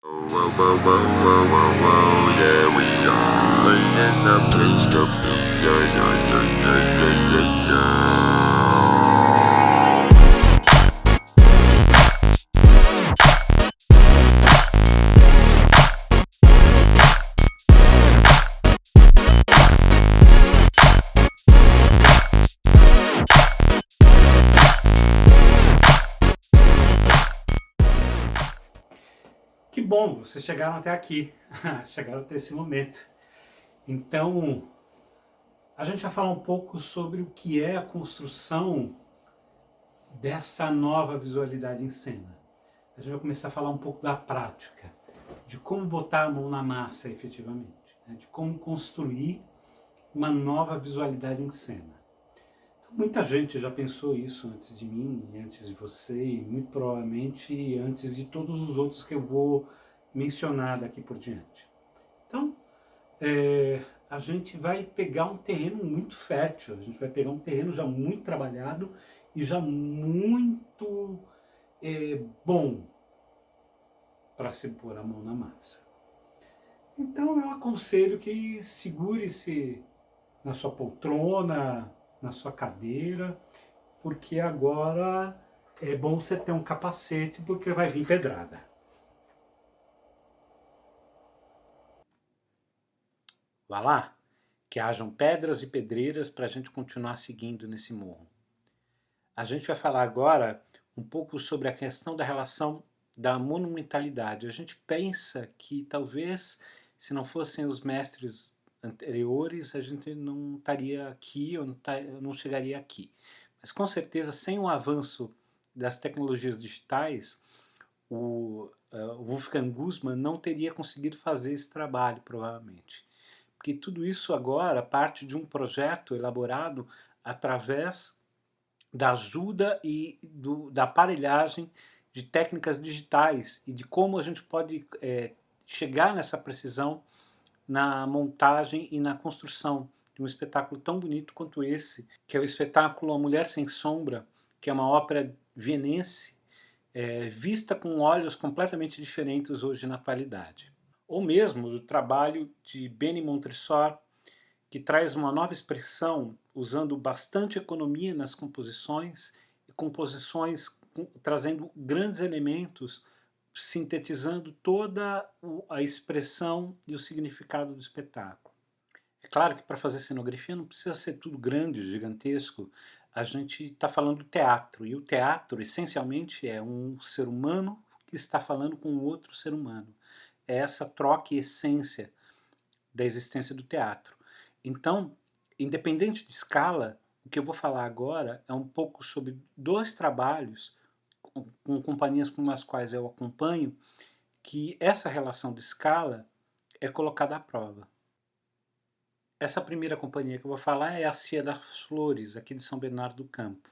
Whoa, whoa, whoa, whoa, whoa, whoa, yeah, we are in the place to be, yeah, yeah, yeah, yeah, yeah, yeah, yeah. Que bom, vocês chegaram até aqui, chegaram até esse momento. Então, a gente vai falar um pouco sobre o que é a construção dessa nova visualidade em cena. A gente vai começar a falar um pouco da prática, de como botar a mão na massa efetivamente, né? De como construir uma nova visualidade em cena. Então, muita gente já pensou isso antes de mim, antes de você e muito provavelmente antes de todos os outros que eu vou mencionar daqui por diante. Então, a gente vai pegar um terreno muito fértil, a gente vai pegar um terreno já muito trabalhado e já muito bom para se pôr a mão na massa. Então eu aconselho que segure-se na sua poltrona, na sua cadeira, porque agora é bom você ter um capacete porque vai vir pedrada. Vá lá, que hajam pedras e pedreiras para a gente continuar seguindo nesse morro. A gente vai falar agora um pouco sobre a questão da relação da monumentalidade. A gente pensa que talvez, se não fossem os mestres anteriores, a gente não estaria aqui ou não chegaria aqui. Mas com certeza, sem o avanço das tecnologias digitais, o Wolfgang Guzman não teria conseguido fazer esse trabalho, provavelmente. Porque tudo isso agora parte de um projeto elaborado através da ajuda e da aparelhagem de técnicas digitais e de como a gente pode chegar nessa precisão na montagem e na construção de um espetáculo tão bonito quanto esse, que é o espetáculo A Mulher Sem Sombra, que é uma ópera vienense, vista com olhos completamente diferentes hoje na atualidade. Ou mesmo do trabalho de Benny Montresor, que traz uma nova expressão usando bastante economia nas composições e composições trazendo grandes elementos, sintetizando toda a expressão e o significado do espetáculo. É claro que para fazer cenografia não precisa ser tudo grande, gigantesco. A gente está falando do teatro, e o teatro essencialmente é um ser humano que está falando com outro ser humano. É essa troca e essência da existência do teatro. Então, independente de escala, o que eu vou falar agora é um pouco sobre dois trabalhos com companhias com as quais eu acompanho, que essa relação de escala é colocada à prova. Essa primeira companhia que eu vou falar é a Cia das Flores, aqui de São Bernardo do Campo.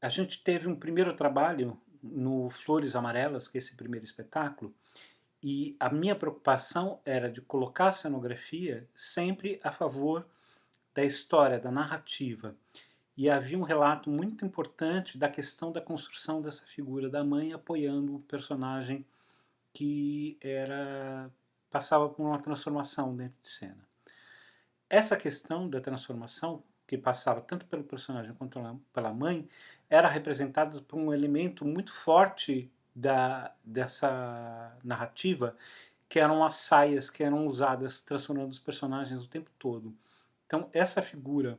A gente teve um primeiro trabalho no Flores Amarelas, que é esse primeiro espetáculo, e a minha preocupação era de colocar a cenografia sempre a favor da história, da narrativa. E havia um relato muito importante da questão da construção dessa figura da mãe apoiando o personagem que passava por uma transformação dentro de cena. Essa questão da transformação, que passava tanto pelo personagem quanto pela mãe, era representada por um elemento muito forte dessa narrativa, que eram as saias que eram usadas transformando os personagens o tempo todo. Então essa figura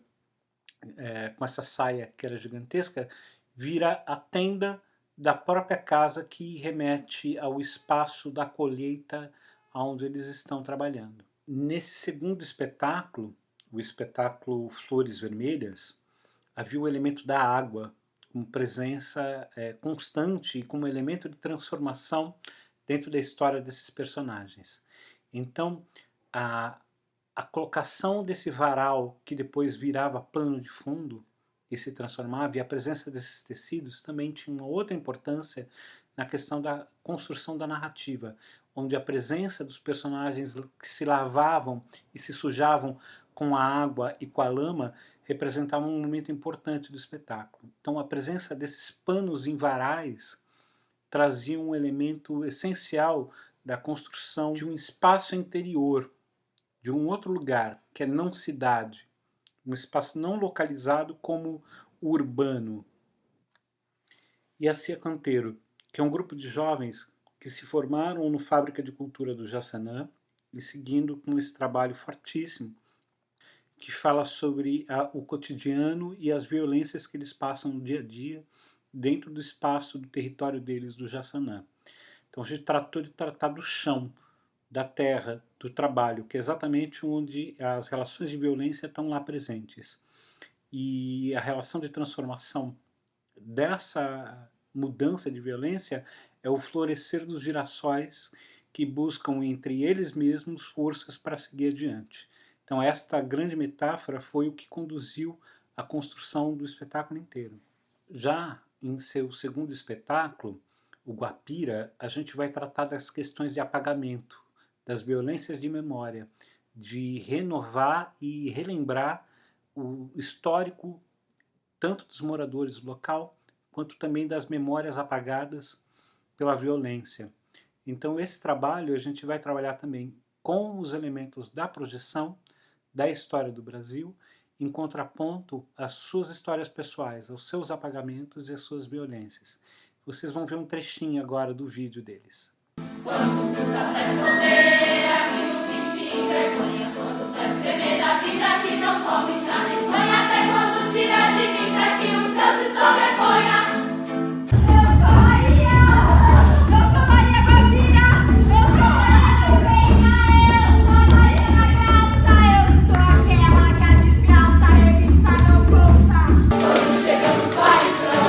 com essa saia que era gigantesca vira a tenda da própria casa, que remete ao espaço da colheita onde eles estão trabalhando. Nesse segundo espetáculo, o espetáculo Flores Vermelhas, havia o elemento da água com presença constante e como elemento de transformação dentro da história desses personagens. Então, a colocação desse varal, que depois virava pano de fundo e se transformava, e a presença desses tecidos também tinha uma outra importância na questão da construção da narrativa, onde a presença dos personagens que se lavavam e se sujavam com a água e com a lama representava um momento importante do espetáculo. Então a presença desses panos em varais trazia um elemento essencial da construção de um espaço interior, de um outro lugar, que é não cidade, um espaço não localizado como urbano. E a Cia Canteiro, que é um grupo de jovens que se formaram no Fábrica de Cultura do Jaçanã e seguindo com esse trabalho fortíssimo, que fala sobre o cotidiano e as violências que eles passam no dia a dia dentro do espaço do território deles, do Jaçanã. Então a gente tratou de tratar do chão, da terra, do trabalho, que é exatamente onde as relações de violência estão lá presentes. E a relação de transformação dessa mudança de violência é o florescer dos girassóis que buscam entre eles mesmos forças para seguir adiante. Então esta grande metáfora foi o que conduziu à construção do espetáculo inteiro. Já em seu segundo espetáculo, o Guapira, a gente vai tratar das questões de apagamento, das violências de memória, de renovar e relembrar o histórico tanto dos moradores do local, quanto também das memórias apagadas pela violência. Então esse trabalho a gente vai trabalhar também com os elementos da projeção, da história do Brasil, em contraponto às suas histórias pessoais, aos seus apagamentos e às suas violências. Vocês vão ver um trechinho agora do vídeo deles. Quando pensa pra esconder aquilo que te envergonha, quando pra escrever da vida que não come já nem sonha, até quando tira de mim pra que o céu se sobreponha. Eu sou Maria Guapira, eu sou Maria Penha, eu sou Maria da Graça, eu sou aquela que a desgraça a revista não conta. Quando chegamos lá então,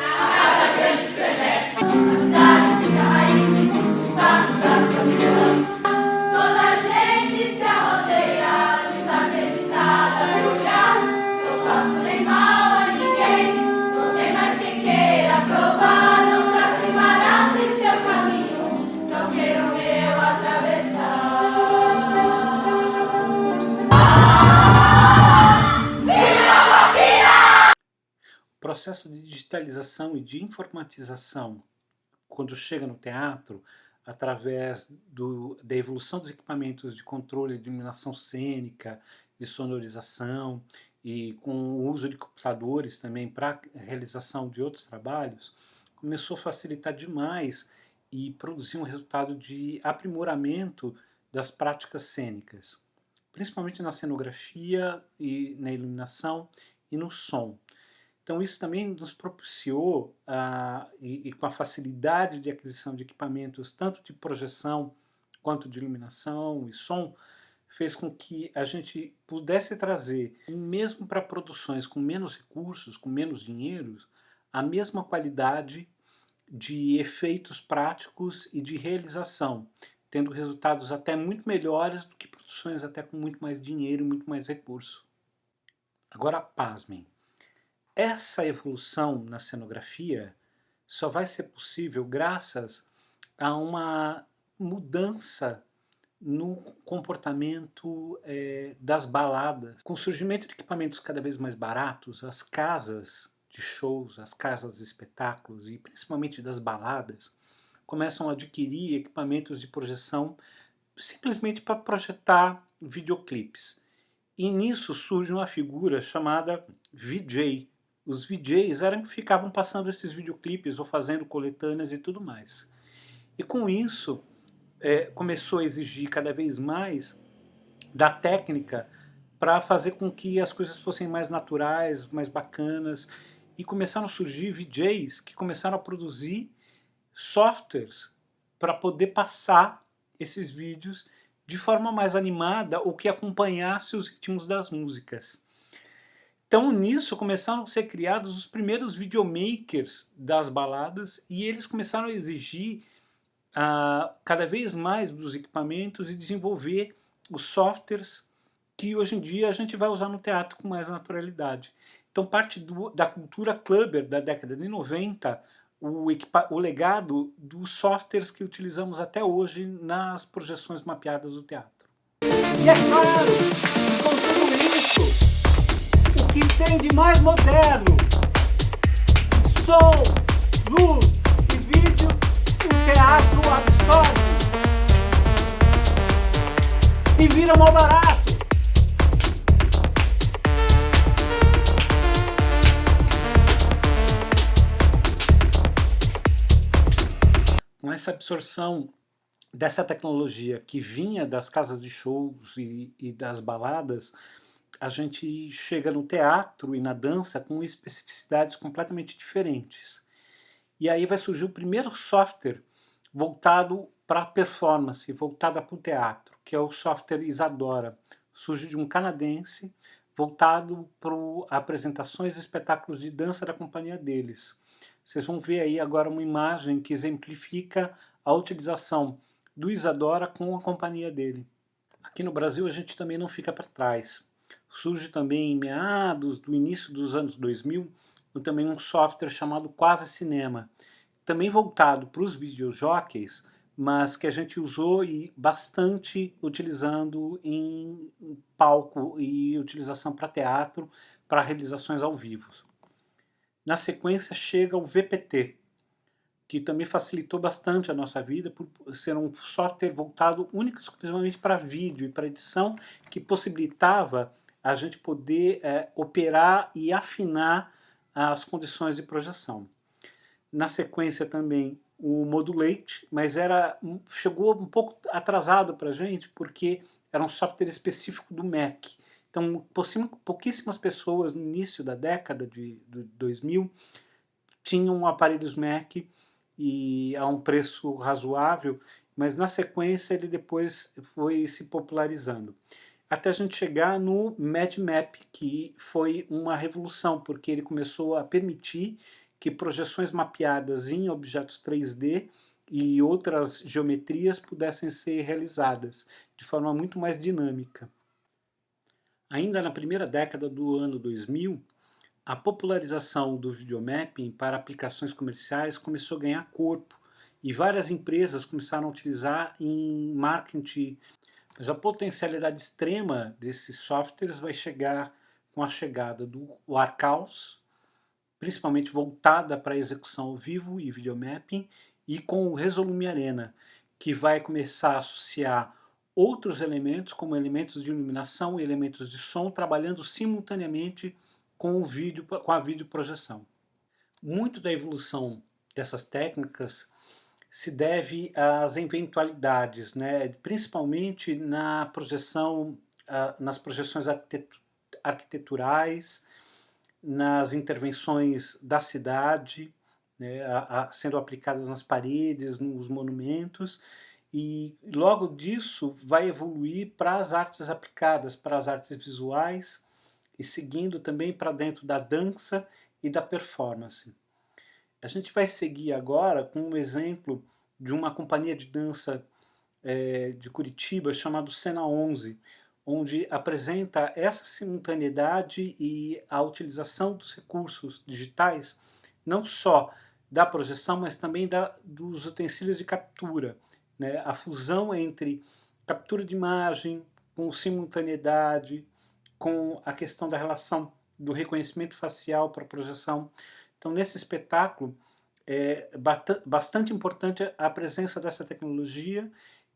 a casa grande estremece, a cidade fica raízes, o espaço das famílias. Toda a gente se arrodeia, desacreditada no olhar. Não faço nem mal a ninguém, não tem mais quem queira provar. Não traço embaraço em seu caminho, não queira o meu atravessar. Viva Guapira! O processo de digitalização e de informatização, quando chega no teatro, através da evolução dos equipamentos de controle de iluminação cênica, de sonorização e com o uso de computadores também para a realização de outros trabalhos, começou a facilitar demais e produzir um resultado de aprimoramento das práticas cênicas, principalmente na cenografia e na iluminação e no som. Então isso também nos propiciou, e com a facilidade de aquisição de equipamentos, tanto de projeção quanto de iluminação e som, fez com que a gente pudesse trazer, mesmo para produções com menos recursos, com menos dinheiro, a mesma qualidade de efeitos práticos e de realização, tendo resultados até muito melhores do que produções até com muito mais dinheiro e muito mais recurso. Agora, pasmem. Essa evolução na cenografia só vai ser possível graças a uma mudança no comportamento das baladas. Com o surgimento de equipamentos cada vez mais baratos, as casas de shows, as casas de espetáculos e principalmente das baladas começam a adquirir equipamentos de projeção simplesmente para projetar videoclipes. E nisso surge uma figura chamada VJ. Os VJs ficavam passando esses videoclipes ou fazendo coletâneas e tudo mais. E com isso começou a exigir cada vez mais da técnica para fazer com que as coisas fossem mais naturais, mais bacanas, e começaram a surgir VJs que começaram a produzir softwares para poder passar esses vídeos de forma mais animada ou que acompanhasse os ritmos das músicas. Então nisso começaram a ser criados os primeiros videomakers das baladas e eles começaram a exigir cada vez mais dos equipamentos e desenvolver os softwares que hoje em dia a gente vai usar no teatro com mais naturalidade. Então parte da cultura clubber da década de 90, o legado dos softwares que utilizamos até hoje nas projeções mapeadas do teatro. E é claro, com tudo isso, o que tem de mais moderno, som, luz e vídeo, um teatro absurdo. torce e vira mal barato. Com essa absorção dessa tecnologia que vinha das casas de shows e das baladas, a gente chega no teatro e na dança com especificidades completamente diferentes. E aí vai surgir o primeiro software voltado para a performance, voltado para o teatro, que é o software Isadora. Surge de um canadense, voltado para apresentações e espetáculos de dança da companhia deles. Vocês vão ver aí agora uma imagem que exemplifica a utilização do Isadora com a companhia dele. Aqui no Brasil a gente também não fica para trás. Surge também em meados do início dos anos 2000 também um software chamado Quase Cinema, também voltado para os videojockeys, mas que a gente usou e bastante utilizando em palco e utilização para teatro, para realizações ao vivo. Na sequência chega o VPT, que também facilitou bastante a nossa vida por ser um software voltado único e exclusivamente para vídeo e para edição, que possibilitava a gente poder operar e afinar as condições de projeção. Na sequência também o Modulate, mas chegou um pouco atrasado para a gente, porque era um software específico do Mac. Então, pouquíssimas pessoas no início da década de 2000 tinham aparelhos Mac e a um preço razoável, mas na sequência ele depois foi se popularizando. Até a gente chegar no MadMap, que foi uma revolução, porque ele começou a permitir que projeções mapeadas em objetos 3D e outras geometrias pudessem ser realizadas de forma muito mais dinâmica. Ainda na primeira década do ano 2000, a popularização do videomapping para aplicações comerciais começou a ganhar corpo e várias empresas começaram a utilizar em marketing. Mas a potencialidade extrema desses softwares vai chegar com a chegada do Arcaus, principalmente voltada para a execução ao vivo e videomapping, e com o Resolume Arena, que vai começar a associar outros elementos, como elementos de iluminação e elementos de som, trabalhando simultaneamente com o vídeo, com a videoprojeção. Muito da evolução dessas técnicas se deve às eventualidades, né? Principalmente na projeção, nas projeções arquiteturais, nas intervenções da cidade, né? Sendo aplicadas nas paredes, nos monumentos, e logo disso vai evoluir para as artes aplicadas, para as artes visuais, e seguindo também para dentro da dança e da performance. A gente vai seguir agora com um exemplo de uma companhia de dança de Curitiba chamada Cena 11, onde apresenta essa simultaneidade e a utilização dos recursos digitais, não só da projeção, mas também dos utensílios de captura, né? A fusão entre captura de imagem com simultaneidade, com a questão da relação do reconhecimento facial para a projeção. Então, nesse espetáculo, é bastante importante a presença dessa tecnologia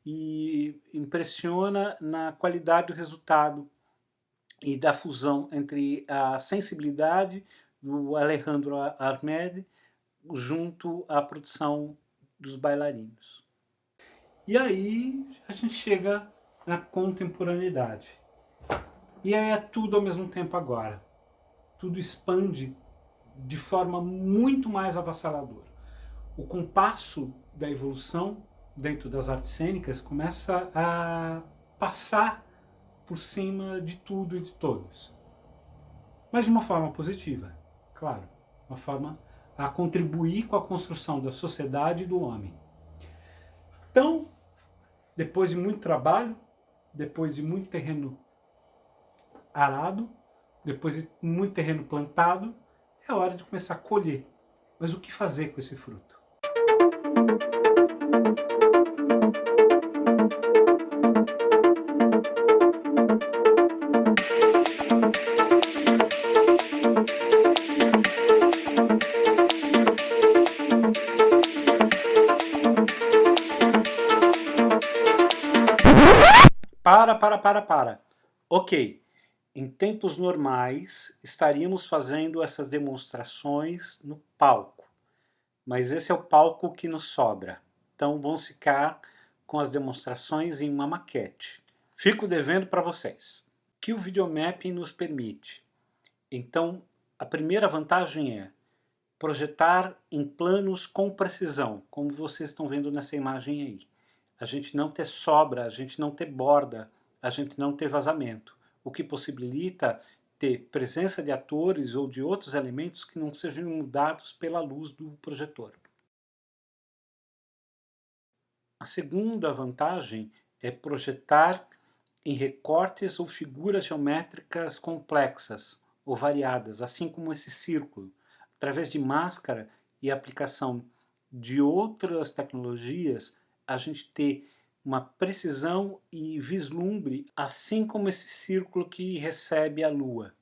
e impressiona na qualidade do resultado e da fusão entre a sensibilidade do Alejandro Ahmed junto à produção dos bailarinos. E aí a gente chega na contemporaneidade. E aí é tudo ao mesmo tempo agora. Tudo expande de forma muito mais avassaladora. O compasso da evolução dentro das artes cênicas começa a passar por cima de tudo e de todos. Mas de uma forma positiva, claro. Uma forma a contribuir com a construção da sociedade e do homem. Então, depois de muito trabalho, depois de muito terreno arado, depois de muito terreno plantado, é hora de começar a colher. Mas o que fazer com esse fruto? Para. Ok, em tempos normais estaríamos fazendo essas demonstrações no palco, mas esse é o palco que nos sobra. Então vamos ficar com as demonstrações em uma maquete. Fico devendo para vocês. O que o videomapping nos permite? Então, a primeira vantagem é projetar em planos com precisão, como vocês estão vendo nessa imagem aí. A gente não ter sobra, a gente não ter borda, a gente não ter vazamento, o que possibilita ter presença de atores ou de outros elementos que não sejam mudados pela luz do projetor. A segunda vantagem é projetar em recortes ou figuras geométricas complexas ou variadas, assim como esse círculo, através de máscara e aplicação de outras tecnologias, a gente ter uma precisão e vislumbre, assim como esse círculo que recebe a Lua.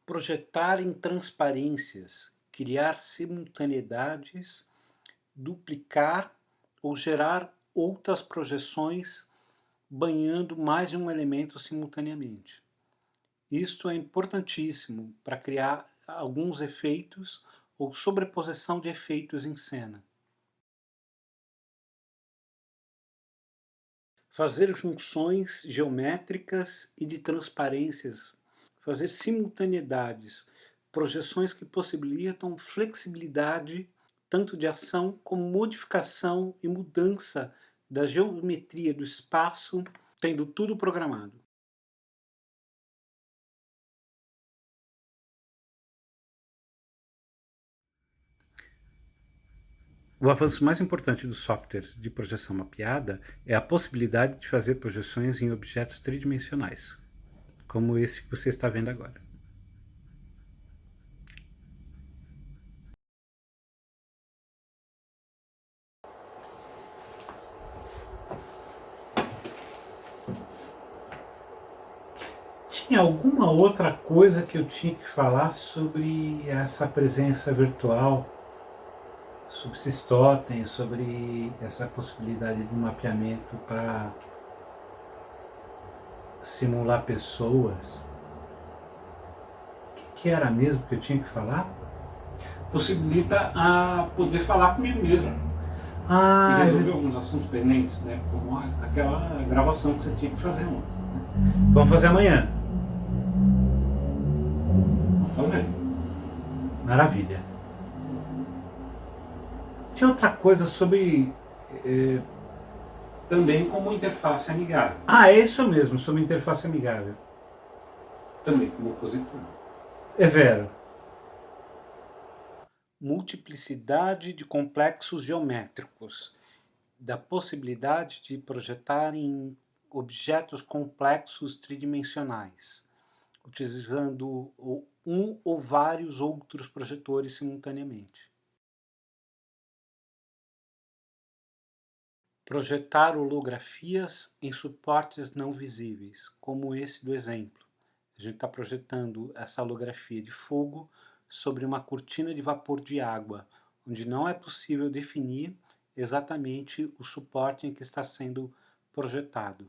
Projetar em transparências, criar simultaneidades, duplicar ou gerar outras projeções banhando mais de um elemento simultaneamente. Isto é importantíssimo para criar alguns efeitos ou sobreposição de efeitos em cena. Fazer junções geométricas e de transparências, fazer simultaneidades, projeções que possibilitam flexibilidade tanto de ação como modificação e mudança da geometria do espaço, tendo tudo programado. O avanço mais importante dos softwares de projeção mapeada é a possibilidade de fazer projeções em objetos tridimensionais, como esse que você está vendo agora. Tinha alguma outra coisa que eu tinha que falar sobre essa presença virtual, sobre Systtotem, sobre essa possibilidade de mapeamento para simular pessoas? O que era mesmo que eu tinha que falar? Possibilita a poder falar comigo mesmo. E resolver alguns assuntos pendentes, né? Como aquela gravação que você tinha que fazer ontem. Vamos fazer amanhã. Vamos fazer. Maravilha. Tinha outra coisa sobre também como interface amigável. É isso mesmo, sobre interface amigável. Também como opositor. É vero. Multiplicidade de complexos geométricos, da possibilidade de projetar em objetos complexos tridimensionais, utilizando um ou vários outros projetores simultaneamente. Projetar holografias em suportes não visíveis, como esse do exemplo. A gente está projetando essa holografia de fogo sobre uma cortina de vapor de água, onde não é possível definir exatamente o suporte em que está sendo projetado.